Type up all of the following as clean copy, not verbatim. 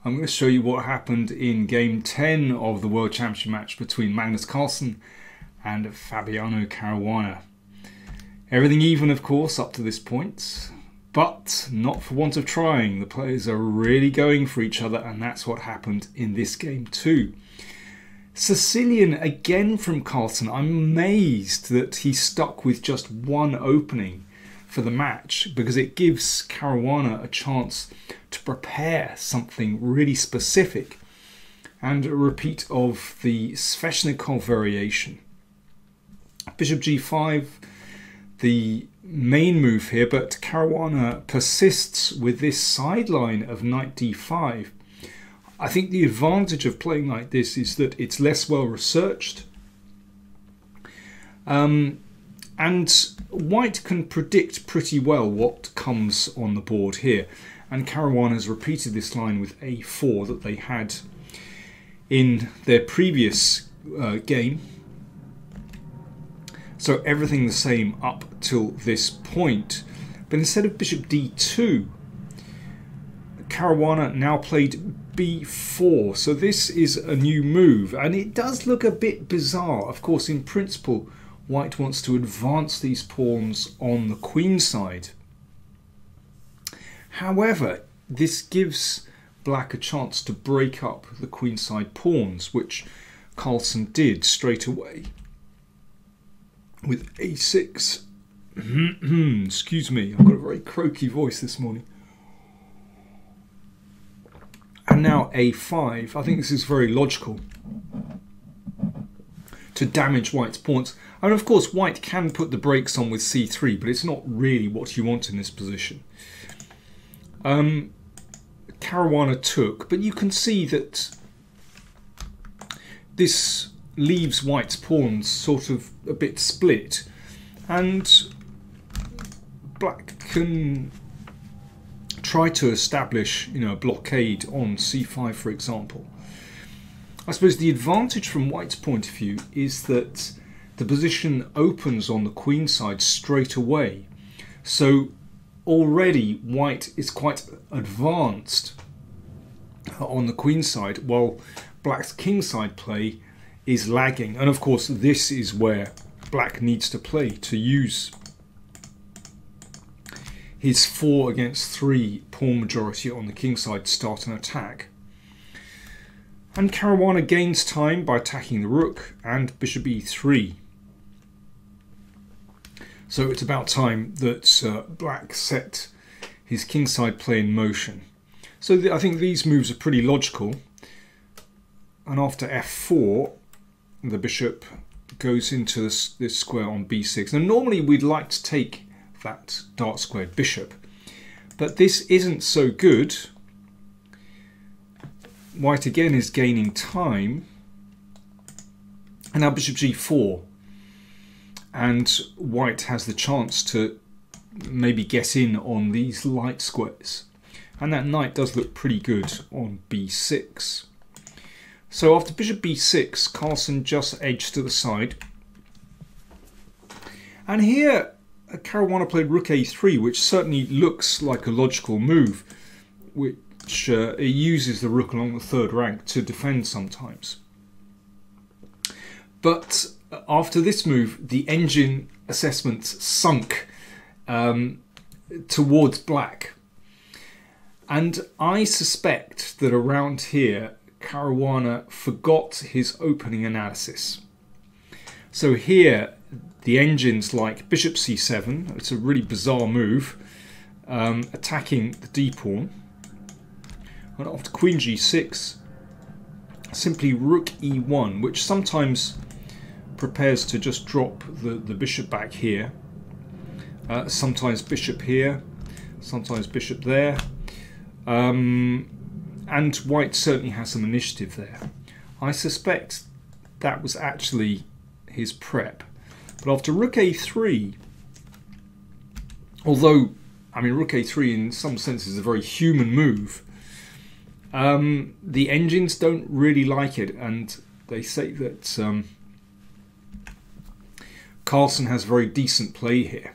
I'm going to show you what happened in Game 10 of the World Championship match between Magnus Carlsen and Fabiano Caruana. Everything even, of course, up to this point, but not for want of trying. The players are really going for each other, and that's what happened in this game too. Sicilian again from Carlsen. I'm amazed that he stuck with just one opening for the match, because it gives Caruana a chance to prepare something really specific, and a repeat of the Sveshnikov variation. Bishop g5, the main move here, but Caruana persists with this sideline of knight d5. I think the advantage of playing like this is that it's less well researched, and white can predict pretty well what comes on the board here. And Caruana has repeated this line with a4 that they had in their previous game. So everything the same up till this point. But instead of bishop d2, Caruana now played b4. So this is a new move, and it does look a bit bizarre. Of course, in principle, white wants to advance these pawns on the queen side. However, this gives black a chance to break up the queenside pawns, which Carlsen did straight away with a6. Excuse me, I've got a very croaky voice this morning. And now a5. I think this is very logical to damage white's pawns. And of course, white can put the brakes on with c3, but it's not really what you want in this position. Caruana took, but you can see that this leaves white's pawns sort of a bit split, and black can try to establish, a blockade on c5, for example. I suppose the advantage from white's point of view is that the position opens on the queen side straight away. So already white is quite advanced on the queen side, while black's king side play is lagging. And of course, this is where black needs to play to use his 4 against 3 pawn majority on the king side to start an attack. And Caruana gains time by attacking the rook and bishop e3. So it's about time that black set his kingside play in motion. So I think these moves are pretty logical. And after f4, the bishop goes into this square on b6. Now normally we'd like to take that dark squared bishop, but this isn't so good. White again is gaining time, and now bishop g4, and white has the chance to maybe get in on these light squares, and that knight does look pretty good on b6. So after bishop b6, Carlsen just edged to the side, and here Caruana played rook a3, which certainly looks like a logical move, which it uses the rook along the third rank to defend sometimes. But after this move, the engine assessments sunk towards black. And I suspect that around here, Caruana forgot his opening analysis. So here, the engine's like bishop c7. It's a really bizarre move, attacking the d-pawn. And after queen g6, simply rook e1, which sometimes prepares to just drop the bishop back here. Sometimes bishop here, sometimes bishop there. And white certainly has some initiative there. I suspect that was actually his prep. But after rook a3, although, rook a3 in some sense is a very human move, the engines don't really like it, and they say that Carlsen has very decent play here.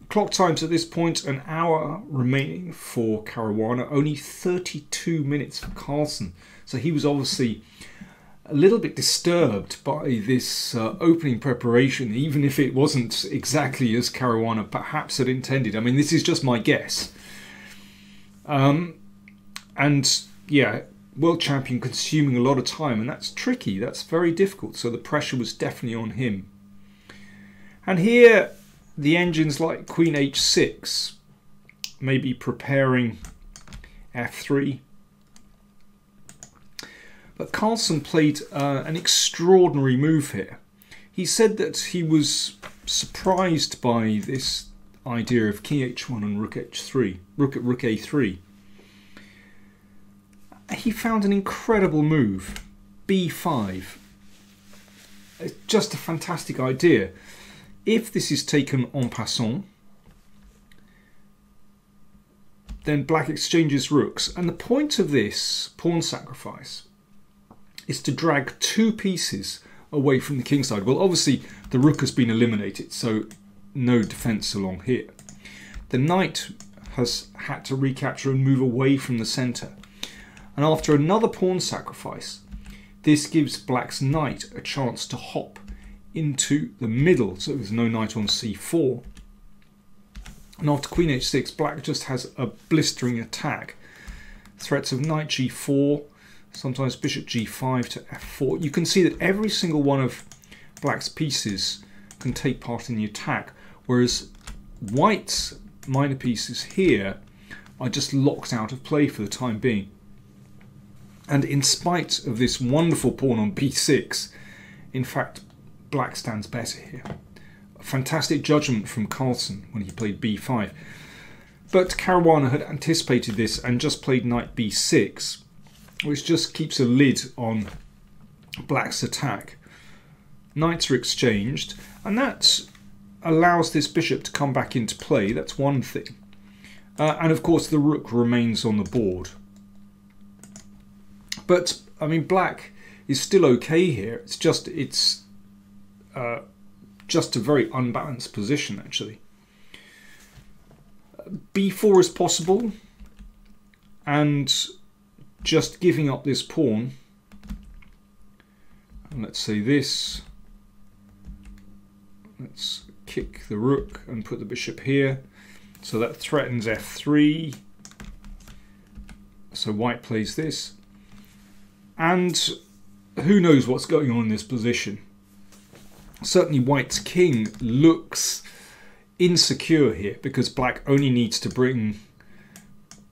Clock times at this point, an hour remaining for Caruana, only 32 minutes for Carlsen. So he was obviously a little bit disturbed by this opening preparation, even if it wasn't exactly as Caruana perhaps had intended. I mean, this is just my guess. And yeah, world champion consuming a lot of time, and that's tricky, that's very difficult. So the pressure was definitely on him. And here, the engines like Queen h6, maybe preparing f3. But Carlsen played an extraordinary move here. He said that he was surprised by this idea of king h1 and rook h3, rook a3. He found an incredible move, b5. It's just a fantastic idea. If this is taken en passant, then black exchanges rooks. And the point of this pawn sacrifice is to drag two pieces away from the king side. Well, obviously the rook has been eliminated, so no defense along here. The knight has had to recapture and move away from the center. And after another pawn sacrifice, this gives black's knight a chance to hop into the middle, so there's no knight on c4. And after queen h6, black just has a blistering attack. Threats of knight g4, sometimes bishop g5 to f4. You can see that every single one of black's pieces can take part in the attack, whereas white's minor pieces here are just locked out of play for the time being. And in spite of this wonderful pawn on b6, in fact, black stands better here. A fantastic judgment from Carlsen when he played b5. But Caruana had anticipated this and just played knight b6, which just keeps a lid on black's attack. Knights are exchanged, and that allows this bishop to come back into play. That's one thing. And of course the rook remains on the board. But I mean, black is still okay here. It's just a very unbalanced position actually. b4 is possible, and just giving up this pawn. And let's say this. Let's kick the rook and put the bishop here. So that threatens f3. So white plays this. And who knows what's going on in this position. Certainly white's king looks insecure here because black only needs to bring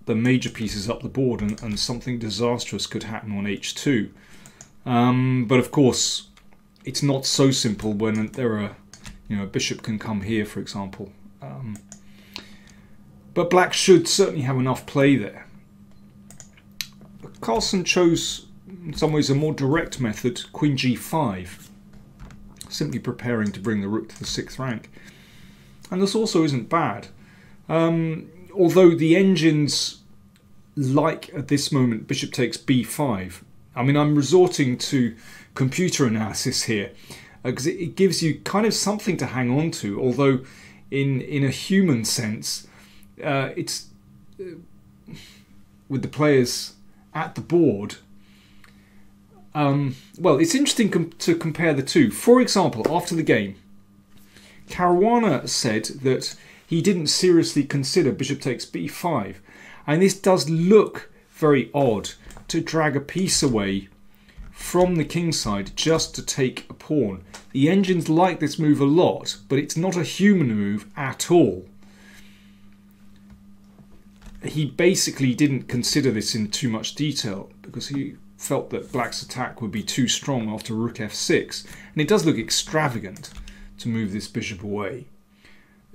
the major pieces up the board, and something disastrous could happen on h2. But of course, it's not so simple when there are, a bishop can come here, for example. But black should certainly have enough play there. Carlsen chose, in some ways, a more direct method, queen g5, simply preparing to bring the rook to the 6th rank. And this also isn't bad. Although the engines like at this moment bishop takes b5. I mean, I'm resorting to computer analysis here because it gives you kind of something to hang on to, although in a human sense it's with the players at the board. Well, it's interesting to compare the two. For example, after the game, Caruana said that he didn't seriously consider bishop takes b5, and this does look very odd to drag a piece away from the king side just to take a pawn. The engines like this move a lot, but it's not a human move at all. He basically didn't consider this in too much detail because he felt that black's attack would be too strong after rook f6, and it does look extravagant to move this bishop away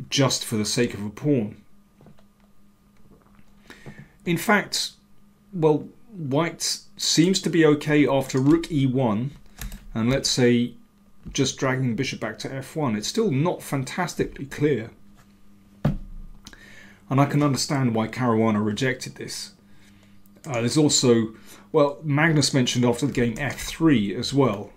just for the sake of a pawn. In fact, well, white seems to be okay after rook e1, and let's say just dragging the bishop back to f1. It's still not fantastically clear, and I can understand why Caruana rejected this. There's also, well, Magnus mentioned after the game f3 as well.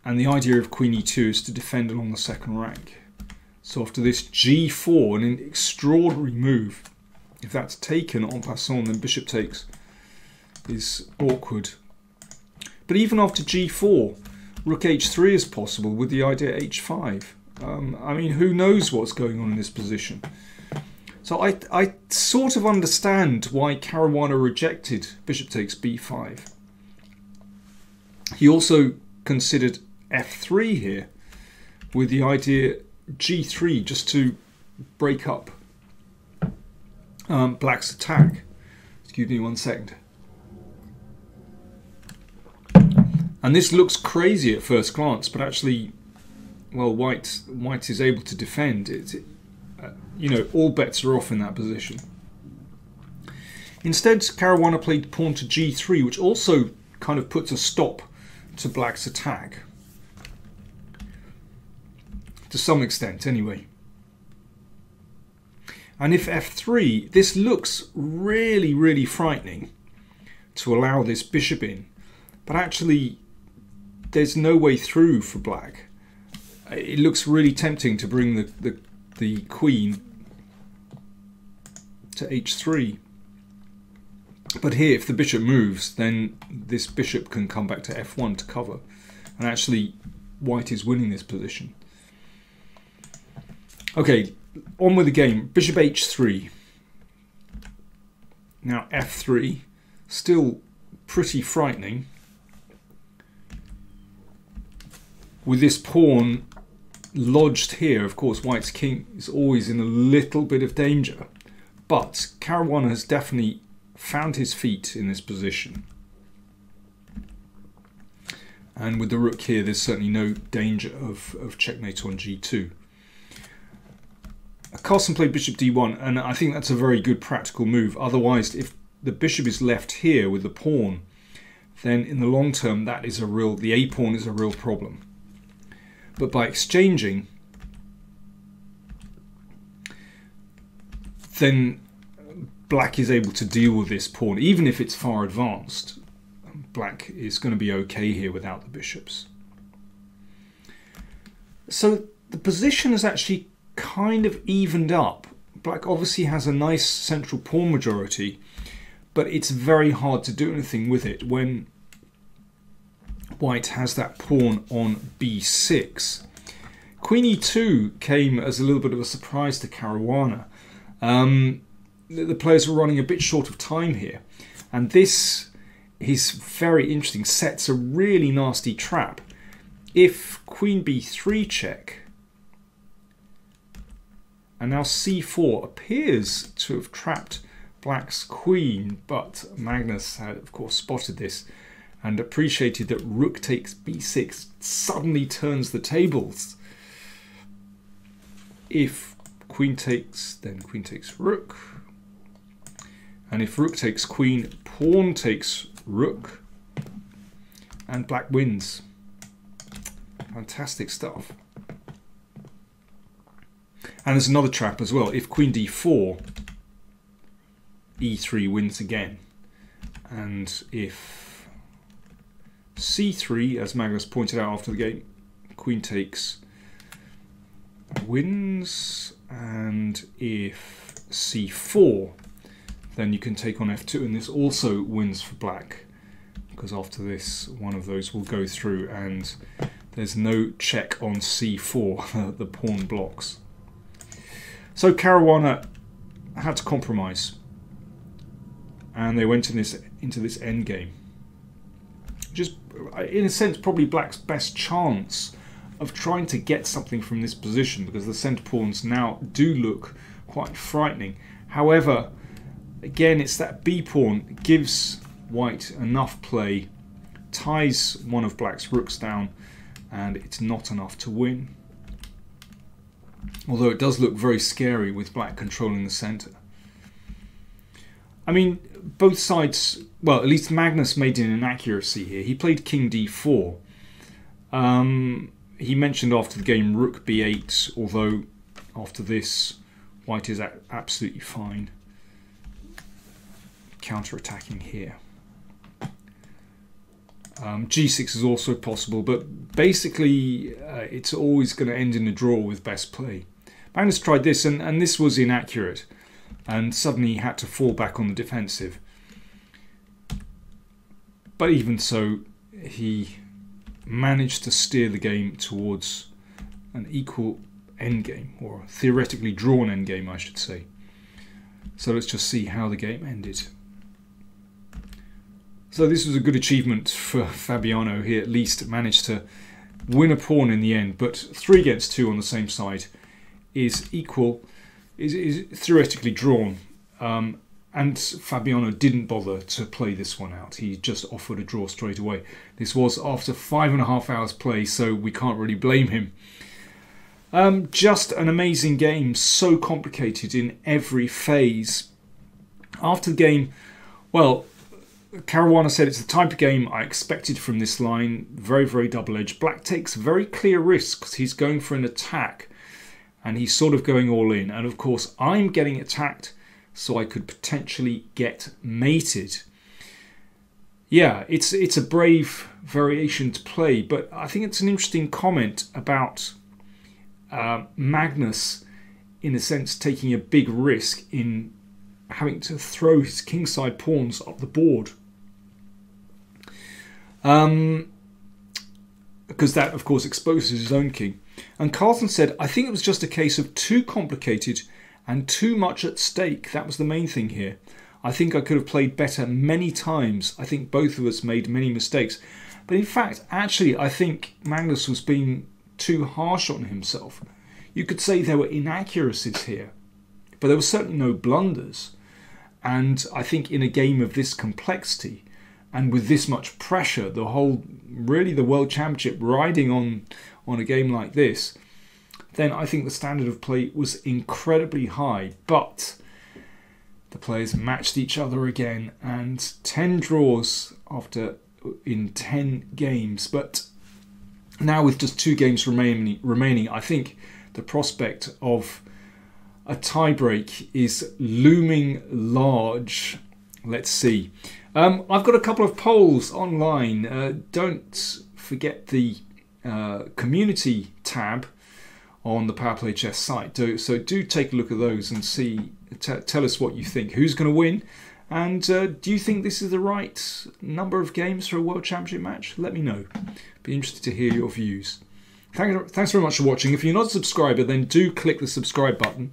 And the idea of queen e2 is to defend along the 2nd rank. So after this g4, an extraordinary move. If that's taken en passant, then bishop takes is awkward. But even after g4, rook h3 is possible with the idea h5. I mean, who knows what's going on in this position? So I sort of understand why Caruana rejected bishop takes b5. He also considered f3 here with the idea g3 just to break up black's attack. Excuse me 1 second. And this looks crazy at first glance, but actually, well, white is able to defend it. You know, all bets are off in that position. Instead, Caruana played pawn to g3, which also kind of puts a stop to black's attack. To some extent, anyway. And if f3, this looks really, really frightening to allow this bishop in. But actually, there's no way through for black. It looks really tempting to bring the queen to h3. But here, if the bishop moves, then this bishop can come back to f1 to cover. And actually, white is winning this position. Okay, on with the game. Bishop h3. Now f3, still pretty frightening. With this pawn lodged here, of course, white's king is always in a little bit of danger. But Caruana has definitely found his feet in this position. And with the rook here, there's certainly no danger of checkmate on g2. Carlsen played bishop d1, and I think that's a very good practical move. Otherwise, if the bishop is left here with the pawn, then in the long term, that is the a pawn is a real problem. But by exchanging, then black is able to deal with this pawn, even if it's far advanced. Black is going to be okay here without the bishops. So the position has actually kind of evened up. Black obviously has a nice central pawn majority, but it's very hard to do anything with it when white has that pawn on b6. Queen e2 came as a little bit of a surprise to Caruana. The players were running a bit short of time here, and this is very interesting, sets a really nasty trap. If queen b3 check, and now c4 appears to have trapped black's queen, but Magnus had of course spotted this and appreciated that rook takes b6 suddenly turns the tables. If queen takes, then queen takes rook. And if rook takes queen, pawn takes rook. And black wins. Fantastic stuff. And there's another trap as well. If queen d4, e3 wins again. And if c3, as Magnus pointed out after the game, queen takes wins. And if c4, then you can take on f2, and this also wins for black, because after this one of those will go through and there's no check on c4. The pawn blocks. So Caruana had to compromise, and they went into this endgame. Just in a sense probably black's best chance of trying to get something from this position, because the centre pawns now do look quite frightening. However, again, it's that b pawn gives white enough play, ties one of black's rooks down, and it's not enough to win. Although it does look very scary with black controlling the centre. I mean, both sides, well, at least Magnus made an inaccuracy here. He played king d4. He mentioned after the game rook b8, although after this, white is absolutely fine counter-attacking here. G6 is also possible, but basically it's always going to end in a draw with best play. Magnus tried this, and this was inaccurate, and suddenly he had to fall back on the defensive. But even so, he managed to steer the game towards an equal endgame, or a theoretically drawn endgame, I should say. So let's just see how the game ended. So this was a good achievement for Fabiano. He at least managed to win a pawn in the end, but 3 against 2 on the same side is equal, is theoretically drawn. And Fabiano didn't bother to play this one out. He just offered a draw straight away. This was after 5.5 hours play, so we can't really blame him. Just an amazing game, so complicated in every phase. After the game, well, Caruana said it's the type of game I expected from this line. Very, very double-edged. Black takes very clear risks. He's going for an attack, and he's sort of going all in. And of course, I'm getting attacked, so I could potentially get mated. Yeah, it's a brave variation to play, but I think it's an interesting comment about Magnus, in a sense, taking a big risk in having to throw his kingside pawns up the board. Because that, of course, exposes his own king. And Carlsen said, I think it was just a case of too complicated and too much at stake. That was the main thing here. I think I could have played better many times. I think both of us made many mistakes. But in fact, actually, I think Magnus was being too harsh on himself. You could say there were inaccuracies here, but there were certainly no blunders. And I think in a game of this complexity and with this much pressure, really the World Championship riding on a game like this, then I think the standard of play was incredibly high. But the players matched each other again, and 10 draws in 10 games. But now with just 2 games remaining, I think the prospect of a tiebreak is looming large. Let's see. I've got a couple of polls online. Don't forget the community tab on the PowerPlayChess site. So do take a look at those and see. Tell us what you think. Who's going to win? And do you think this is the right number of games for a World Championship match? Let me know. Be interested to hear your views. Thanks very much for watching. If you're not a subscriber, then do click the subscribe button.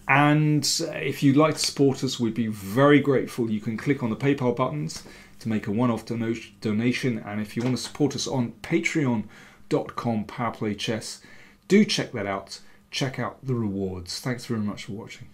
And if you'd like to support us, we'd be very grateful. You can click on the PayPal buttons to make a one-off donation. And if you want to support us on patreon.com/PowerPlayChess, do check that out. Check out the rewards. Thanks very much for watching.